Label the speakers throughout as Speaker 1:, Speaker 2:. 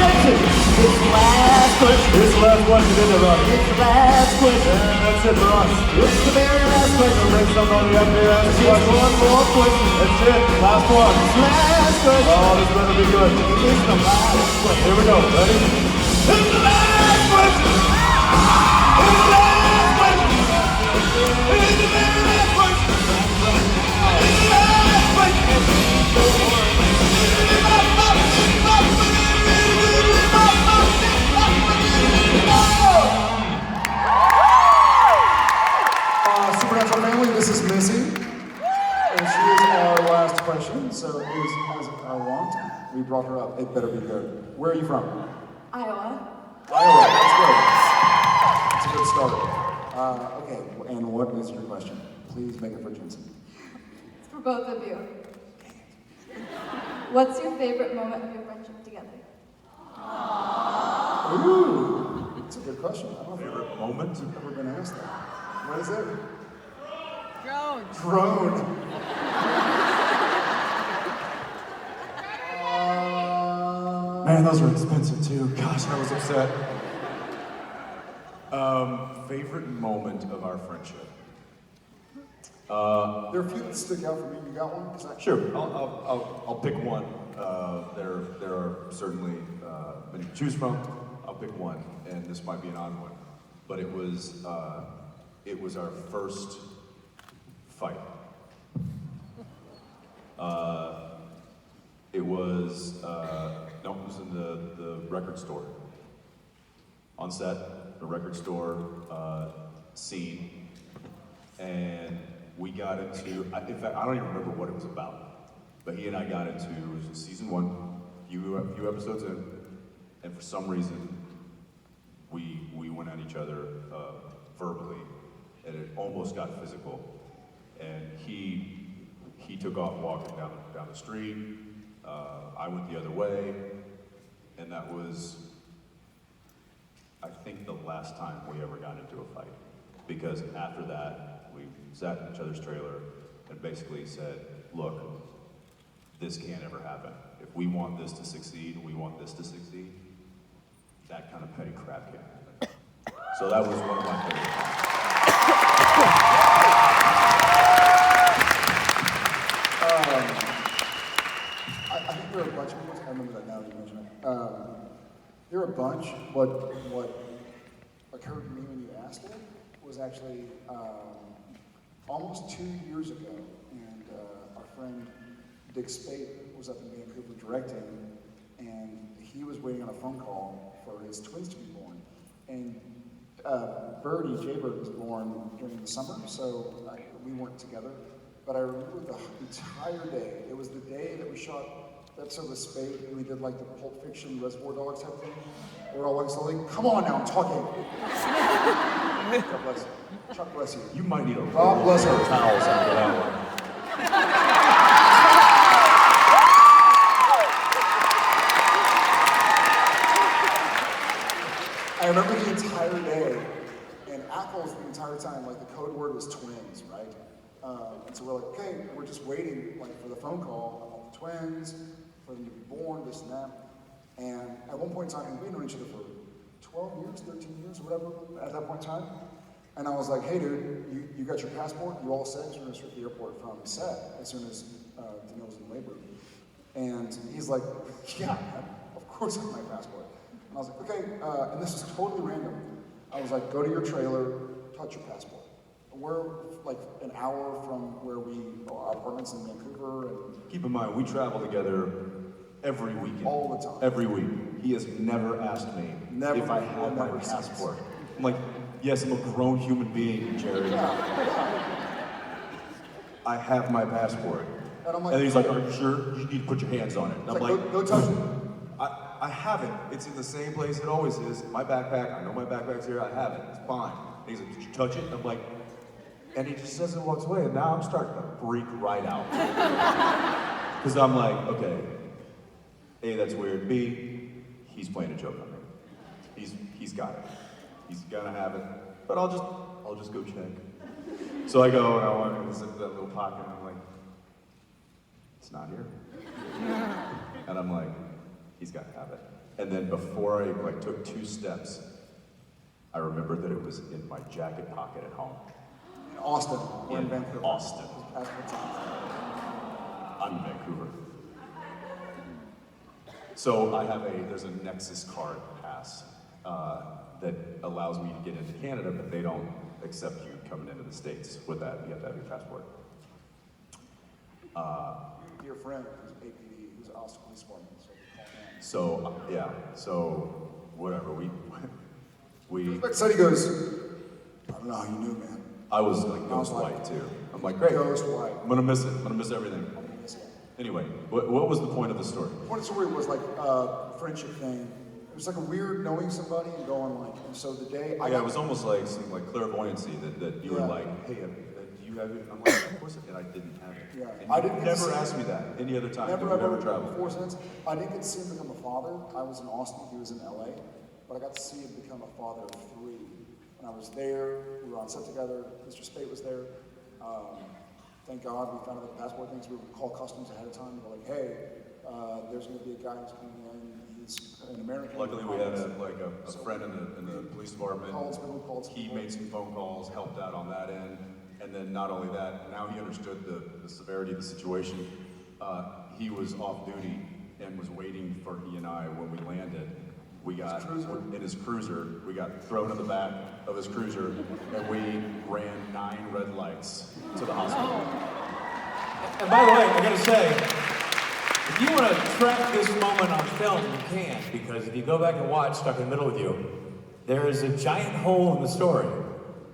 Speaker 1: Jensen. It's the last question.
Speaker 2: It's the last one to the run.
Speaker 1: It's the last question.
Speaker 2: And that's it for us.
Speaker 1: It's the very last question.
Speaker 2: Bring somebody up here. Ask
Speaker 1: Just one more question.
Speaker 2: That's it. Last one.
Speaker 1: It's the last question.
Speaker 2: Oh, this better be good.
Speaker 1: It's the last question.
Speaker 2: Here we go. Ready?
Speaker 1: It's the last question. It's the last question. It's the very last question. It's the last question.
Speaker 3: Supernatural family, this is Missy, and she is our last question, so it is as I want. We brought her up, it better be good. Where are you from?
Speaker 4: Iowa.
Speaker 3: Iowa, that's good. That's a good start. Okay, and what is your question? Please make it for Jensen.
Speaker 4: It's for both of you. What's your favorite moment of your friendship together?
Speaker 3: Ooh, it's a good question. I don't know if
Speaker 2: Favorite moment?
Speaker 3: I've ever been asked that. What is it?
Speaker 5: Drones.
Speaker 3: Drone.
Speaker 2: Man, those are expensive too. Gosh, I was upset. Favorite moment of our friendship?
Speaker 3: There are a few that stick out for me. You got one? 'Cause
Speaker 2: Sure, I'll pick one. There are certainly many to choose from. I'll pick one, and this might be an odd one, but it was our first fight. It was in the record store. On set, the record store scene, and we got into, in fact, I don't even remember what it was about, but he and I got into, it was season 1, few episodes in, and for some reason, we went at each other verbally, and it almost got physical, and he took off walking down the street, I went the other way, and that was, I think, the last time we ever got into a fight, because after that, we sat in each other's trailer and basically said, look, this can't ever happen. If we want this to succeed, that kind of petty crap can't happen. So that was one of my favorites.
Speaker 3: I think there are a bunch of ones. I remember that now that you mention it. There are a bunch. What occurred to me when you asked it was actually almost 2 years ago, and our friend Dick Spate was up in Vancouver directing, and he was waiting on a phone call for his twins to be born. And Birdie, Jaybird, was born during the summer, so we weren't together. But I remember the entire day. It was the day that we shot the episode with Spade, and we did like the Pulp Fiction Reservoir Dogs type thing. We're all like slowly, come on now, I'm talking. God bless you. Chuck bless you.
Speaker 2: You might need a
Speaker 3: God bless her.
Speaker 2: towels after that one.
Speaker 3: I remember the entire day, and Ackles the entire time, like the code word was twins, right? And so we're like, okay, we're just waiting like for the phone call about the twins, for them to be born, this and that. And at one point in time, and we'd known each other for 12 years, 13 years, or whatever, at that point in time. And I was like, hey dude, you got your passport? You all set? As soon as we're at the airport from set, as soon as Danielle was in labor. And he's like, yeah, of course I have my passport. And I was like, okay, and this is totally random. I was like, go to your trailer, touch your passport. We're like an hour from where our apartments in Vancouver. And
Speaker 2: Keep in mind, we travel together every weekend.
Speaker 3: All the time.
Speaker 2: Every week. He has never asked me if I had my passport. I'm like, yes, I'm a grown human being, Jerry. I have my passport.
Speaker 3: And I'm like,
Speaker 2: and he's like, are you sure? You need to put your hands on it. And I'm like,
Speaker 3: go touch it.
Speaker 2: I have it. It's in the same place it always is. My backpack, I know my backpack's here, I have it. It's fine. And he's like, did you touch it? And I'm like, and he just says it and walks away, and now I'm starting to freak right out. Because I'm like, okay, A, that's weird. B, he's playing a joke on me. He's got it. He's gonna have it. But I'll just go check. So I go and I want to zip that little pocket, and I'm like, it's not here. And I'm like, he's got to have it. And then before I like took 2 steps, I remembered that it was in my jacket pocket at home.
Speaker 3: In Austin, or in
Speaker 2: In
Speaker 3: Vancouver.
Speaker 2: Austin.
Speaker 3: Passport's on.
Speaker 2: I'm in Vancouver. So there's a Nexus card pass that allows me to get into Canada, but they don't accept you coming into the States with that. You have to have your passport.
Speaker 3: Dear friend, who's APD, who's Austin Police Department, so we call him.
Speaker 2: So, yeah, so whatever, we
Speaker 3: But so he goes, I don't know how you knew, man.
Speaker 2: I was like ghost white too. I'm like, great,
Speaker 3: Ghost white.
Speaker 2: I'm gonna miss it, I'm gonna miss everything. Anyway, what was the point of the story?
Speaker 3: The point of the story was like a friendship thing. It was like a weird knowing somebody and going like, and so the day I
Speaker 2: Yeah,
Speaker 3: got,
Speaker 2: it was almost like some like clairvoyancy that you were
Speaker 3: Yeah.
Speaker 2: like, hey, do you have it? I'm like, of course, and I didn't have it.
Speaker 3: Yeah.
Speaker 2: And
Speaker 3: I
Speaker 2: you
Speaker 3: didn't get to
Speaker 2: never
Speaker 3: see
Speaker 2: asked
Speaker 3: it.
Speaker 2: me that any other time.
Speaker 3: never
Speaker 2: that we've
Speaker 3: ever
Speaker 2: ever traveled.
Speaker 3: before since. I didn't get to see him become a father. I was in Austin, he was in LA, but I got to see him become a father of 3. When I was there, we were on set together, Mr. Spate was there. Thank God we found out the passport things. We would call customs ahead of time. We're like, hey, there's going to be a guy who's coming in. He's an American.
Speaker 2: Luckily, we had a friend in the police department.
Speaker 3: Called
Speaker 2: He made some phone calls, helped out on that end, and then not only that, now he understood the severity of the situation. He was off duty and was waiting for he and I when we landed. We got in his cruiser. We got thrown in the back of his cruiser, and we ran 9 red lights to the hospital.
Speaker 6: And by the way, I gotta say, if you want to track this moment on film, you can, because if you go back and watch Stuck in the Middle with You, there is a giant hole in the story.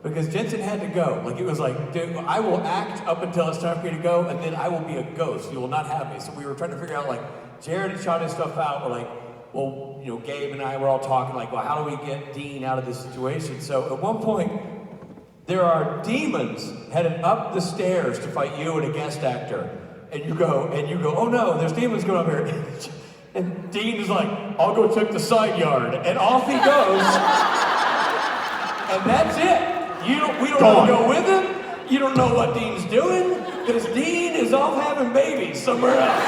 Speaker 6: Because Jensen had to go. Like, it was like, dude, I will act up until it's time for me to go, and then I will be a ghost. You will not have me. So we were trying to figure out, like, Jared had shot his stuff out. We're like, well, you know, Gabe and I were all talking, like, well, how do we get Dean out of this situation? So at one point, there are demons headed up the stairs to fight you and a guest actor. And you go, oh no, there's demons going up here. And Dean is like, I'll go check the side yard. And off he goes. And that's it. We don't want to go with him. You don't know what Dean's doing. Because Dean is off having babies somewhere else.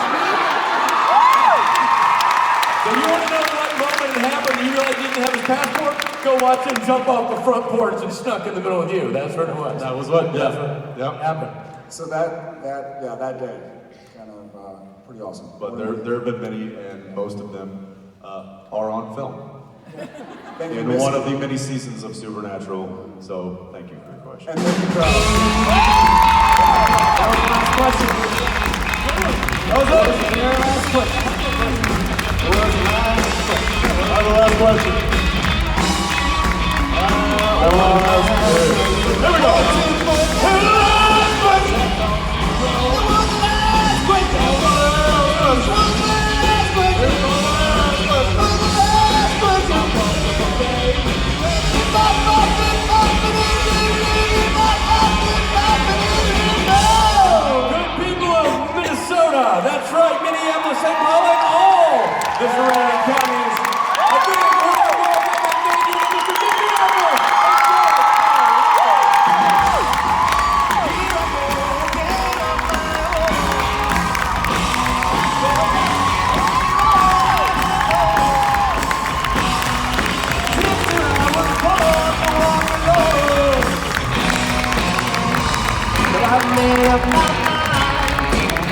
Speaker 6: So you want to know what moment it happened and you realized he didn't have his passport? Go watch him jump off the front porch and snuck in the middle of you. That's what it was.
Speaker 2: That was what,
Speaker 6: That's what happened.
Speaker 3: So that day, kind of pretty awesome.
Speaker 2: But there have been many, and most of them are on film. In one of the many seasons of Supernatural. So thank you for your question.
Speaker 3: And then
Speaker 6: That was your last question.
Speaker 2: I have the last question. Here we go.
Speaker 6: Good people of Minnesota, that's right, Minneapolis, St. Paul, and all the surrounding counties.